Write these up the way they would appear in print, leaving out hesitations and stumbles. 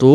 2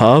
½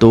2